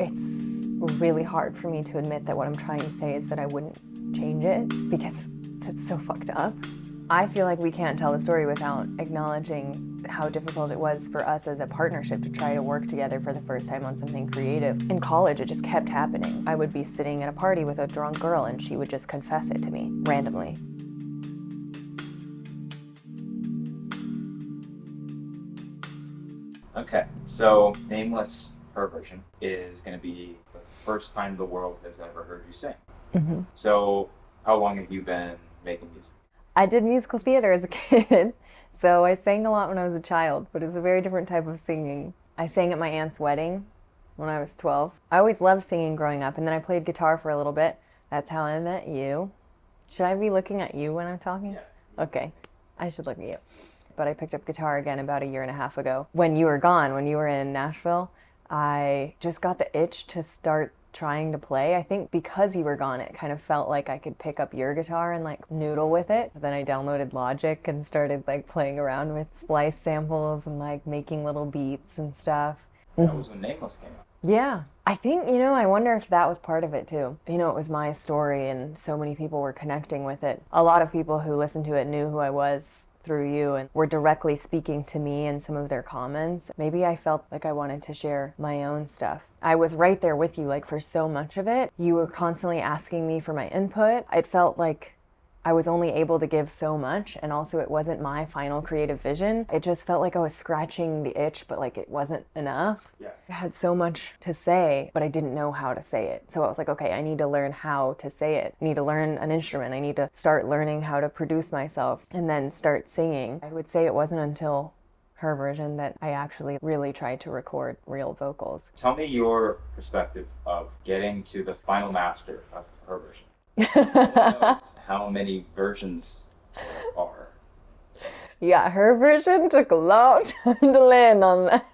It's really hard for me to admit that what I'm trying to say is that I wouldn't change it, because that's so fucked up. I feel like we can't tell the story without acknowledging how difficult it was for us as a partnership to try to work together for the first time on something creative. In college, it just kept happening. I would be sitting at a party with a drunk girl and she would just confess it to me randomly. Okay, so Nameless, her version, is going to be the first time the world has ever heard you sing. Mm-hmm. So how long have you been making music? I did musical theater as a kid, so I sang a lot when I was a child, but it was a very different type of singing. I sang at my aunt's wedding when I was 12. I always loved singing growing up, and then I played guitar for a little bit. That's how I met you. Should I be looking at you when I'm talking? Yeah. Okay, I should look at you. But I picked up guitar again about a year and a half ago. When you were gone, when you were in Nashville, I just got the itch to start trying to play. I think because you were gone, it kind of felt like I could pick up your guitar and like noodle with it. Then I downloaded Logic and started like playing around with splice samples and like making little beats and stuff. That was when Nameless came out. Yeah. I think, I wonder if that was part of it too. It was my story and so many people were connecting with it. A lot of people who listened to it knew who I was through you and were directly speaking to me in some of their comments. Maybe I felt like I wanted to share my own stuff. I was right there with you, like for so much of it. You were constantly asking me for my input. It felt like I was only able to give so much, and also it wasn't my final creative vision. It just felt like I was scratching the itch, but like it wasn't enough. Yeah. I had so much to say, but I didn't know how to say it. So I was like, okay, I need to learn how to say it. I need to learn an instrument. I need to start learning how to produce myself and then start singing. I would say it wasn't until her version that I actually really tried to record real vocals. Tell me your perspective of getting to the final master of her version. How many versions there are? Yeah, her version took a long time to land on that.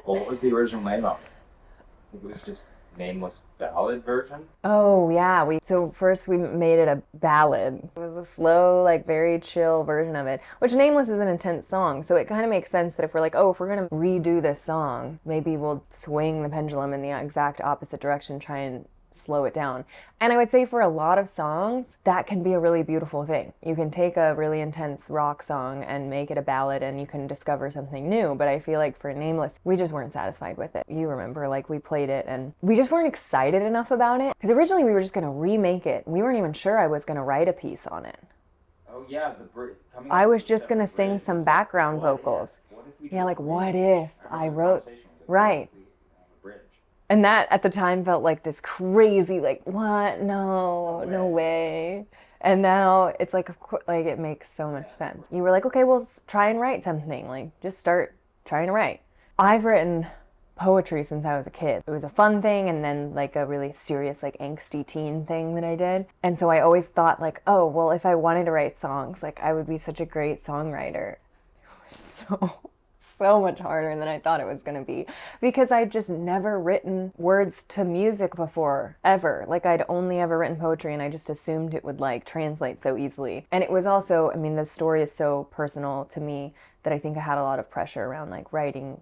Well, what was the original name of it? I think it was just Nameless Ballad version. Oh yeah, so first we made it a ballad. It was a slow, like very chill version of it, which Nameless is an intense song, so it kind of makes sense that if we're like, oh, if we're gonna redo this song, maybe we'll swing the pendulum in the exact opposite direction, try and slow it down. And I would say for a lot of songs, that can be a really beautiful thing. You can take a really intense rock song and make it a ballad and you can discover something new. But I feel like for Nameless, we just weren't satisfied with it. You remember, like we played it and we just weren't excited enough about it. Because originally we were just gonna remake it. We weren't even sure I was gonna write a piece on it. Oh yeah, I was just gonna sing some background vocals. Yeah, like what if I wrote, right. And that at the time felt like this crazy, like, what? No way. And now it's like, of course, like it makes so much sense. You were like, okay, well, try and write something. Like, just start trying to write. I've written poetry since I was a kid. It was a fun thing and then like a really serious, like angsty teen thing that I did. And so I always thought like, oh, well, if I wanted to write songs, like I would be such a great songwriter. It was so much harder than I thought it was going to be because I'd just never written words to music before, ever. Like I'd only ever written poetry and I just assumed it would like translate so easily. And it was also, the story is so personal to me that I think I had a lot of pressure around like writing.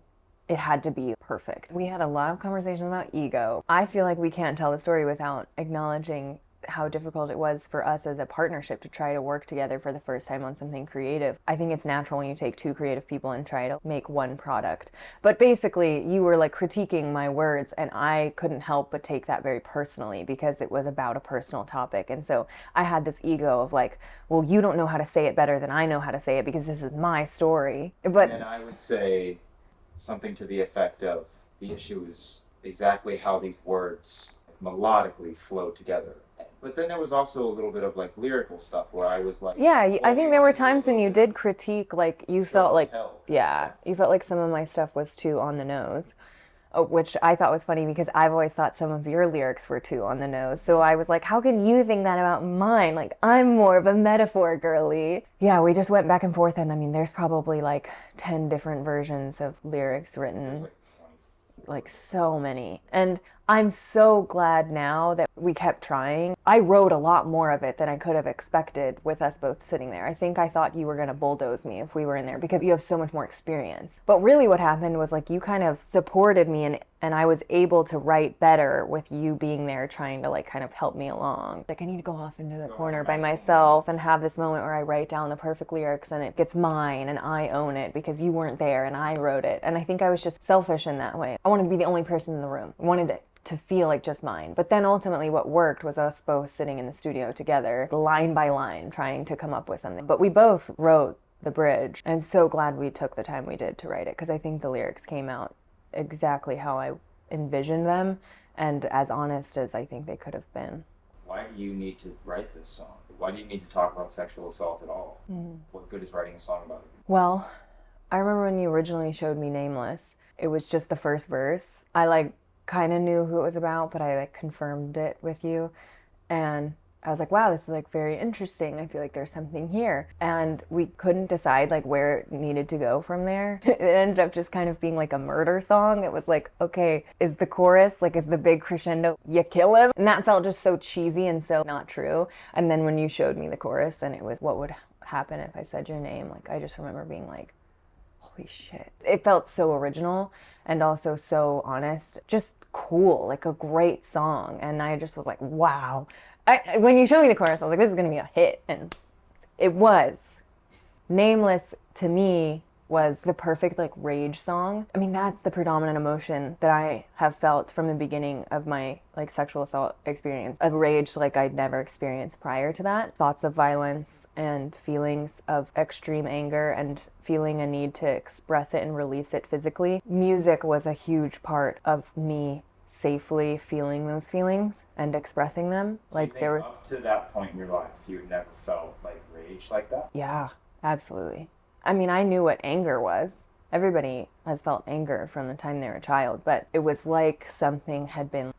It had to be perfect. We had a lot of conversations about ego. I feel like we can't tell the story without acknowledging how difficult it was for us as a partnership to try to work together for the first time on something creative. I think it's natural when you take two creative people and try to make one product. But basically, you were like critiquing my words and I couldn't help but take that very personally because it was about a personal topic. And so I had this ego of like, well, you don't know how to say it better than I know how to say it because this is my story. But and I would say something to the effect of the issue is exactly how these words melodically flow together. But then there was also a little bit of like lyrical stuff where I was like, yeah, I think there were times when you did critique, like you felt like, yeah, you felt like some of my stuff was too on the nose, which I thought was funny because I've always thought some of your lyrics were too on the nose. So I was like, how can you think that about mine? Like I'm more of a metaphor girly. Yeah, we just went back and forth and there's probably like 10 different versions of lyrics written. Like so many. And I'm so glad now that we kept trying. I wrote a lot more of it than I could have expected with us both sitting there. I think I thought you were going to bulldoze me if we were in there because you have so much more experience. But really what happened was like you kind of supported me and I was able to write better with you being there trying to like kind of help me along. Like I need to go off into the corner by myself and have this moment where I write down the perfect lyrics and it gets mine and I own it because you weren't there and I wrote it. And I think I was just selfish in that way. I wanted to be the only person in the room. I wanted it to feel like just mine. But then ultimately what worked was us both sitting in the studio together, line by line, trying to come up with something. But we both wrote the bridge. I'm so glad we took the time we did to write it because I think the lyrics came out exactly how I envisioned them and as honest as I think they could have been. Why do you need to write this song? Why do you need to talk about sexual assault at all? What good is writing a song about it? Well, I remember when you originally showed me Nameless, it was just the first verse. I kind of knew who it was about, but I confirmed it with you. And I was like, wow, this is very interesting. I feel like there's something here. And we couldn't decide where it needed to go from there. It ended up just kind of being a murder song. It was like, okay, is the chorus, is the big crescendo, you kill him? And that felt just so cheesy and so not true. And then when you showed me the chorus and it was what would happen if I said your name, I just remember being like, holy shit. It felt so original and also so honest, just cool, a great song. And I just was like, wow. When you showed me the chorus, I was like, this is going to be a hit. And it was. Nameless, to me, was the perfect rage song. I mean, that's the predominant emotion that I have felt from the beginning of my sexual assault experience. A rage I'd never experienced prior to that. Thoughts of violence and feelings of extreme anger and feeling a need to express it and release it physically. Music was a huge part of me safely feeling those feelings and expressing them. Up to that point in your life, you never felt rage like that? Yeah, absolutely. I mean, I knew what anger was. Everybody has felt anger from the time they were a child, but it was like something had been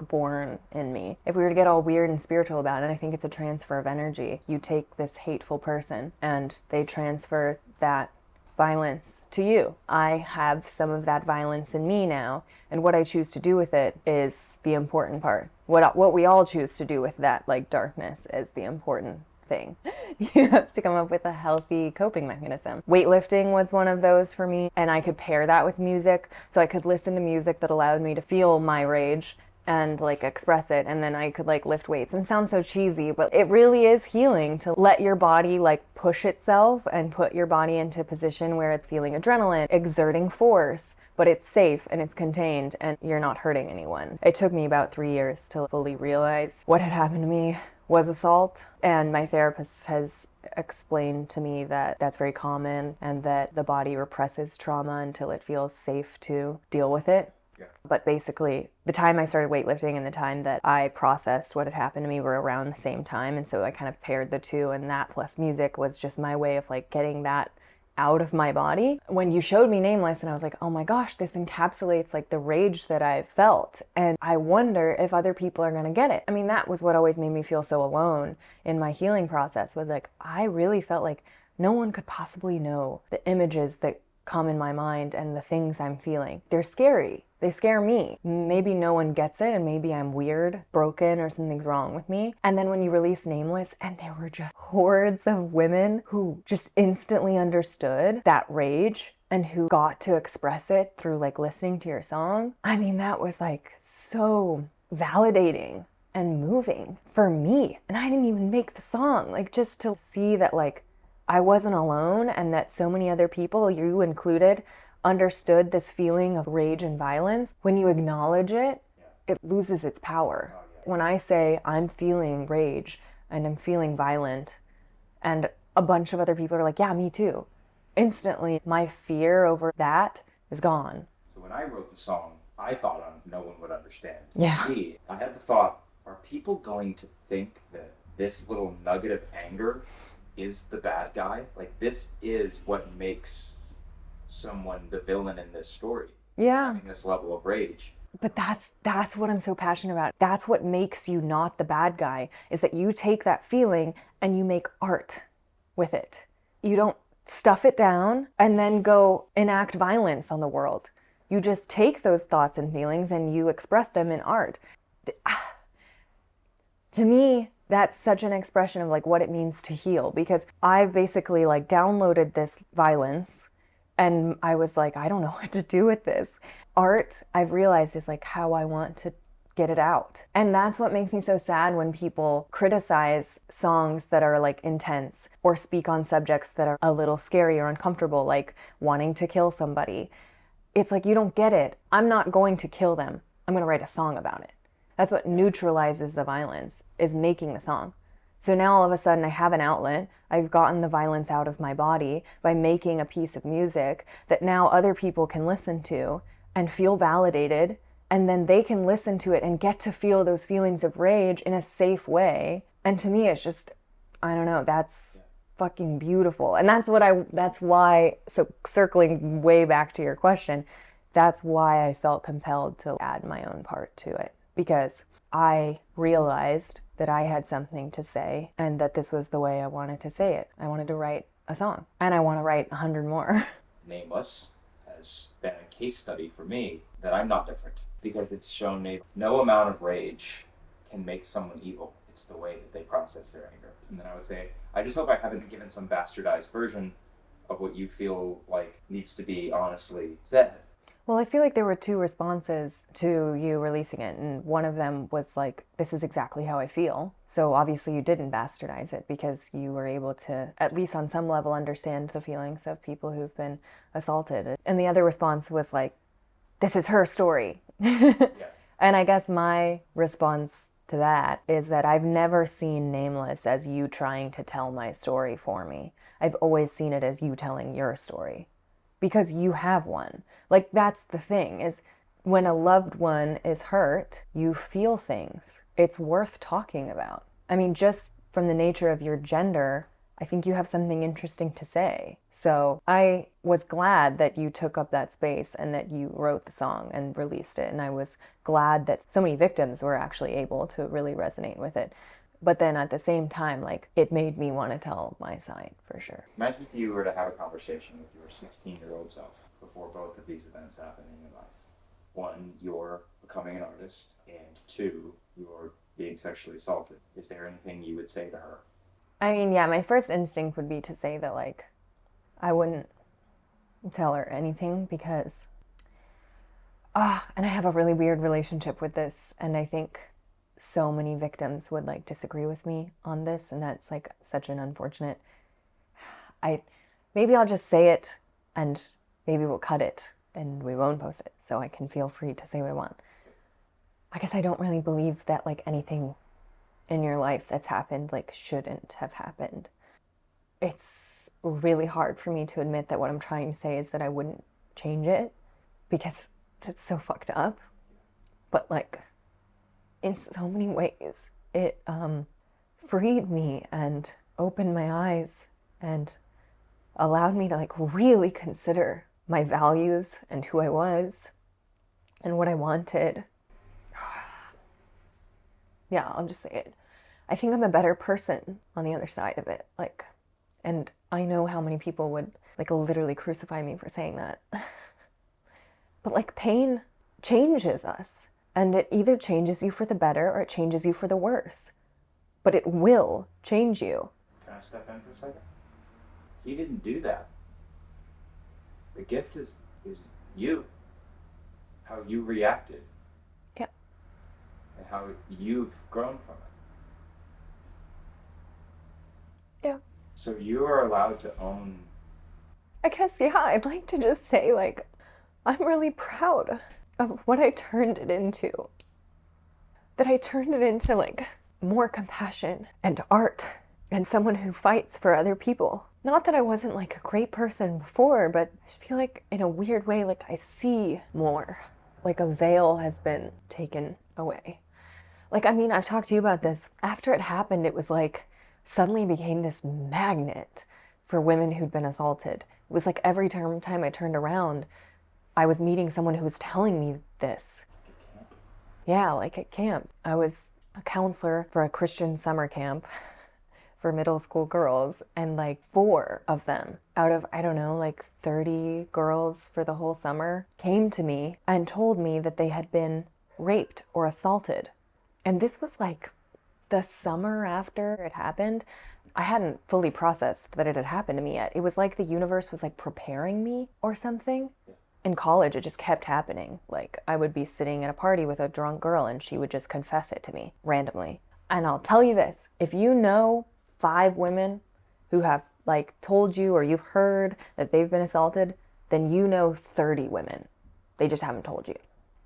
born in me. If we were to get all weird and spiritual about it, I think it's a transfer of energy. You take this hateful person and they transfer that violence to you. I have some of that violence in me now, and what I choose to do with it is the important part. What we all choose to do with that darkness is the important thing. You have to come up with a healthy coping mechanism. Weightlifting was one of those for me, and I could pair that with music, so I could listen to music that allowed me to feel my rage and express it, and then I could lift weights. And it sounds so cheesy, but it really is healing to let your body push itself and put your body into a position where it's feeling adrenaline, exerting force, but it's safe and it's contained and you're not hurting anyone. It took me about 3 years to fully realize what had happened to me was assault, and my therapist has explained to me that that's very common and that the body represses trauma until it feels safe to deal with it. Yeah. But basically, the time I started weightlifting and the time that I processed what had happened to me were around the same time, and so I kind of paired the two, and that plus music was just my way of getting that out of my body. When you showed me Nameless, and I was like, oh my gosh, this encapsulates the rage that I've felt, and I wonder if other people are gonna get it. I mean, that was what always made me feel so alone in my healing process, was I really felt like no one could possibly know the images that come in my mind and the things I'm feeling. They're scary. They scare me. Maybe no one gets it and maybe I'm weird, broken, or something's wrong with me. And then when you release Nameless, and there were just hordes of women who just instantly understood that rage and who got to express it through listening to your song. I mean, that was so validating and moving for me. And I didn't even make the song. Just to see that I wasn't alone and that so many other people, you included, understood this feeling of rage and violence. When you acknowledge it, it loses its power. When I say I'm feeling rage and I'm feeling violent, and a bunch of other people are like, yeah, me too. Instantly, my fear over that is gone. So when I wrote the song, I thought no one would understand. Yeah. I had the thought, are people going to think that this little nugget of anger is the bad guy? This is what makes someone the villain in this story. Yeah. Having this level of rage. But that's what I'm so passionate about. That's what makes you not the bad guy, is that you take that feeling and you make art with it. You don't stuff it down and then go enact violence on the world. You just take those thoughts and feelings and you express them in art. To me, that's such an expression of like what it means to heal, because I've basically like downloaded this violence and I was like, I don't know what to do with this. Art, I've realized, is like how I want to get it out. And that's what makes me so sad when people criticize songs that are like intense or speak on subjects that are a little scary or uncomfortable, like wanting to kill somebody. It's like, you don't get it. I'm not going to kill them. I'm going to write a song about it. That's what neutralizes the violence, is making the song. So now all of a sudden I have an outlet. I've gotten the violence out of my body by making a piece of music that now other people can listen to and feel validated. And then they can listen to it and get to feel those feelings of rage in a safe way. And to me, it's just, I don't know, that's fucking beautiful. And that's why, so circling way back to your question, that's why I felt compelled to add my own part to it. Because I realized that I had something to say and that this was the way I wanted to say it. I wanted to write a song, and I want to write 100 more. Nameless has been a case study for me that I'm not different, because it's shown me no amount of rage can make someone evil. It's the way that they process their anger. And then I would say, I just hope I haven't given some bastardized version of what you feel like needs to be honestly said. Well, I feel like there were two responses to you releasing it, and one of them was like, this is exactly how I feel. So obviously you didn't bastardize it, because you were able to, at least on some level, understand the feelings of people who've been assaulted. And the other response was like, this is her story. Yeah. And I guess my response to that is that I've never seen Nameless as you trying to tell my story for me. I've always seen it as you telling your story, because you have one. Like, that's the thing, is when a loved one is hurt, you feel things. It's worth talking about. I mean, just from the nature of your gender, I think you have something interesting to say. So I was glad that you took up that space and that you wrote the song and released it. And I was glad that so many victims were actually able to really resonate with it. But then at the same time, like, it made me want to tell my side, for sure. Imagine if you were to have a conversation with your 16-year-old self before both of these events happen in your life. One, you're becoming an artist, and two, you're being sexually assaulted. Is there anything you would say to her? I mean, yeah, my first instinct would be to say that, like, I wouldn't tell her anything, because, and I have a really weird relationship with this, and I think so many victims would like disagree with me on this, and that's like such an unfortunate. Maybe I'll just say it, and maybe we'll cut it and we won't post it, so I can feel free to say what I want. I guess I don't really believe that like anything in your life that's happened like shouldn't have happened. It's really hard for me to admit that what I'm trying to say is that I wouldn't change it, because that's so fucked up. But like, in so many ways, it freed me and opened my eyes and allowed me to like really consider my values and who I was and what I wanted. Yeah, I'll just say it. I think I'm a better person on the other side of it. Like, and I know how many people would like literally crucify me for saying that. But like, pain changes us. And it either changes you for the better or it changes you for the worse. But it will change you. Can I step in for a second? He didn't do that. The gift is you. How you reacted. Yeah. And how you've grown from it. Yeah. So you are allowed to own. I guess, yeah, I'd like to just say, like, I'm really proud of what I turned it into. That I turned it into, like, more compassion and art and someone who fights for other people. Not that I wasn't, like, a great person before, but I feel like, in a weird way, like, I see more. Like, a veil has been taken away. Like, I mean, I've talked to you about this. After it happened, it was like, suddenly became this magnet for women who'd been assaulted. It was like every time I turned around, I was meeting someone who was telling me this. Yeah, like at camp. I was a counselor for a Christian summer camp for middle school girls, and like 4 of them out of, I don't know, like 30 girls for the whole summer came to me and told me that they had been raped or assaulted. And this was like the summer after it happened. I hadn't fully processed that it had happened to me yet. It was like the universe was like preparing me or something. In college, it just kept happening. Like, I would be sitting at a party with a drunk girl and she would just confess it to me randomly. And I'll tell you this, if you know 5 women who have like told you or you've heard that they've been assaulted, then you know 30 women. They just haven't told you.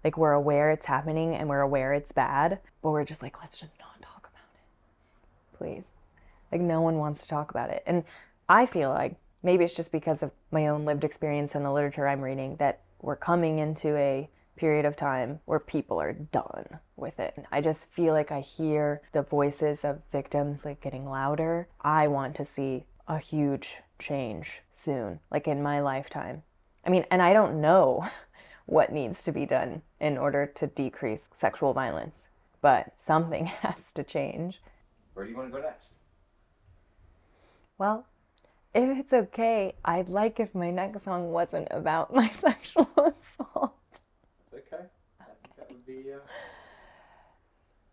Like, we're aware it's happening and we're aware it's bad, but we're just like, let's just not talk about it. Please. Like, no one wants to talk about it. And I feel like maybe it's just because of my own lived experience and the literature I'm reading that we're coming into a period of time where people are done with it. I just feel like I hear the voices of victims like getting louder. I want to see a huge change soon, like in my lifetime. I mean, and I don't know what needs to be done in order to decrease sexual violence, but something has to change. Where do you want to go next? Well, if it's okay, I'd like if my next song wasn't about my sexual assault. It's okay. I think that would be...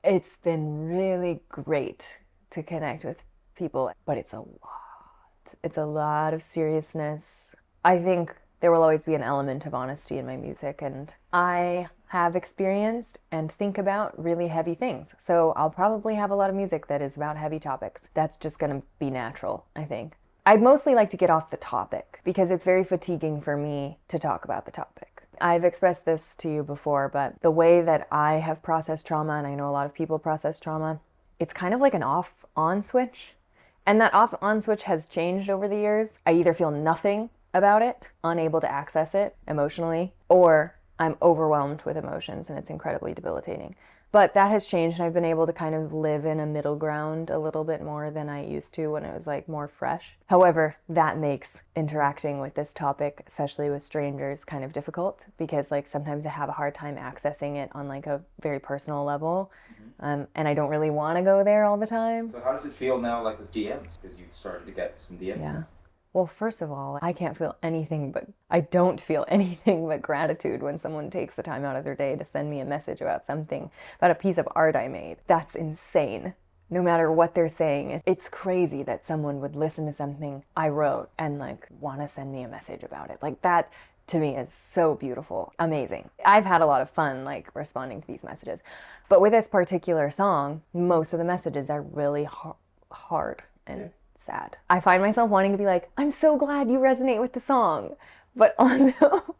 It's been really great to connect with people, but it's a lot. It's a lot of seriousness. I think there will always be an element of honesty in my music, and I have experienced and think about really heavy things. So I'll probably have a lot of music that is about heavy topics. That's just going to be natural, I think. I'd mostly like to get off the topic because it's very fatiguing for me to talk about the topic. I've expressed this to you before, but the way that I have processed trauma, and I know a lot of people process trauma, it's kind of like an off-on switch. And that off-on switch has changed over the years. I either feel nothing about it, unable to access it emotionally, or I'm overwhelmed with emotions and it's incredibly debilitating. But that has changed, and I've been able to kind of live in a middle ground a little bit more than I used to when it was like more fresh. However, that makes interacting with this topic, especially with strangers, kind of difficult because like sometimes I have a hard time accessing it on like a very personal level. And I don't really want to go there all the time. So how does it feel now, like with DMs? Because you've started to get some DMs. Yeah. Well, first of all, I don't feel anything but gratitude when someone takes the time out of their day to send me a message about something, about a piece of art I made. That's insane. No matter what they're saying, it's crazy that someone would listen to something I wrote and like want to send me a message about it. Like that to me is so beautiful, amazing. I've had a lot of fun like responding to these messages. But with this particular song, most of the messages are really hard and sad. I find myself wanting to be like, I'm so glad you resonate with the song. But also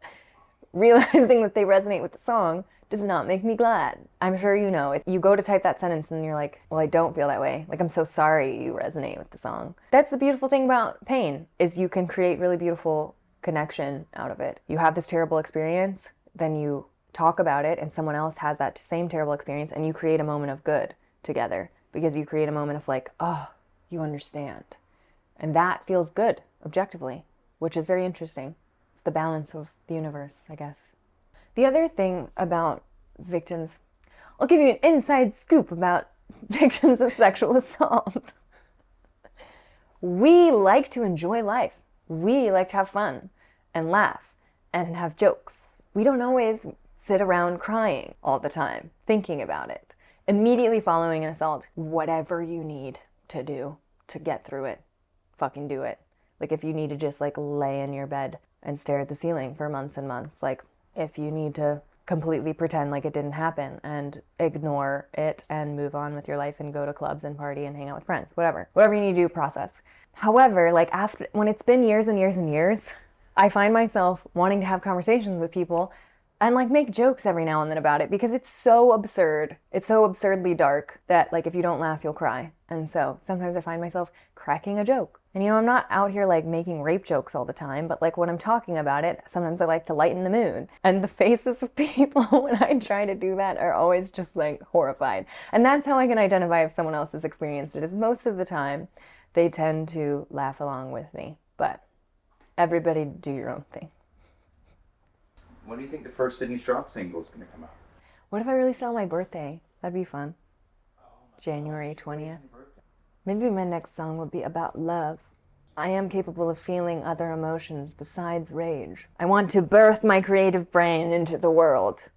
realizing that they resonate with the song does not make me glad. I'm sure you know, if you go to type that sentence and you're like, well, I don't feel that way. Like, I'm so sorry you resonate with the song. That's the beautiful thing about pain, is you can create really beautiful connection out of it. You have this terrible experience, then you talk about it and someone else has that same terrible experience and you create a moment of good together because you create a moment of like, oh, you understand. And that feels good, objectively, which is very interesting. It's the balance of the universe, I guess. The other thing about victims, I'll give you an inside scoop about victims of sexual assault. We like to enjoy life. We like to have fun and laugh and have jokes. We don't always sit around crying all the time, thinking about it. Immediately following an assault, whatever you need to do to get through it, fucking do it. Like if you need to just like lay in your bed and stare at the ceiling for months and months, like if you need to completely pretend like it didn't happen and ignore it and move on with your life and go to clubs and party and hang out with friends, whatever you need to do, process. However, like after, when it's been years and years and years, I find myself wanting to have conversations with people and like make jokes every now and then about it because it's so absurd. It's so absurdly dark that like if you don't laugh, you'll cry. And so sometimes I find myself cracking a joke. And I'm not out here like making rape jokes all the time, but like when I'm talking about it, sometimes I like to lighten the mood. And the faces of people when I try to do that are always just like horrified. And that's how I can identify if someone else has experienced it, is most of the time they tend to laugh along with me. But everybody do your own thing. When do you think the first Sydney Strong single is going to come out? What if I released it on my birthday? That'd be fun. January 20th. Maybe my next song will be about love. I am capable of feeling other emotions besides rage. I want to birth my creative brain into the world.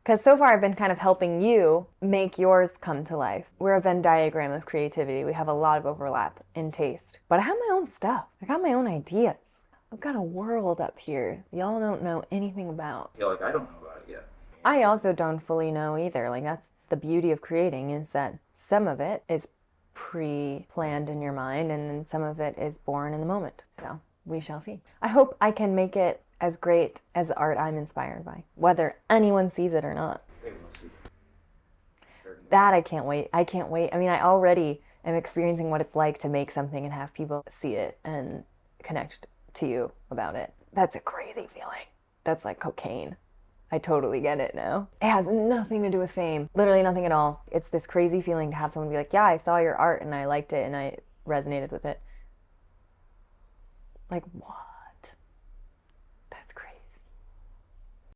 Because so far I've been kind of helping you make yours come to life. We're a Venn diagram of creativity. We have a lot of overlap in taste. But I have my own stuff. I got my own ideas. I've got a world up here y'all don't know anything about. I feel like I don't know about it yet. I also don't fully know either. Like, that's the beauty of creating, is that some of it is pre-planned in your mind and then some of it is born in the moment. So we shall see. I hope I can make it as great as the art I'm inspired by, whether anyone sees it or not. That I can't wait. I can't wait. I mean, I already am experiencing what it's like to make something and have people see it and connect to you about it. That's a crazy feeling. That's like cocaine. I totally get it now. It has nothing to do with fame. Literally nothing at all. It's this crazy feeling to have someone be like, yeah, I saw your art and I liked it and I resonated with it. Like, what?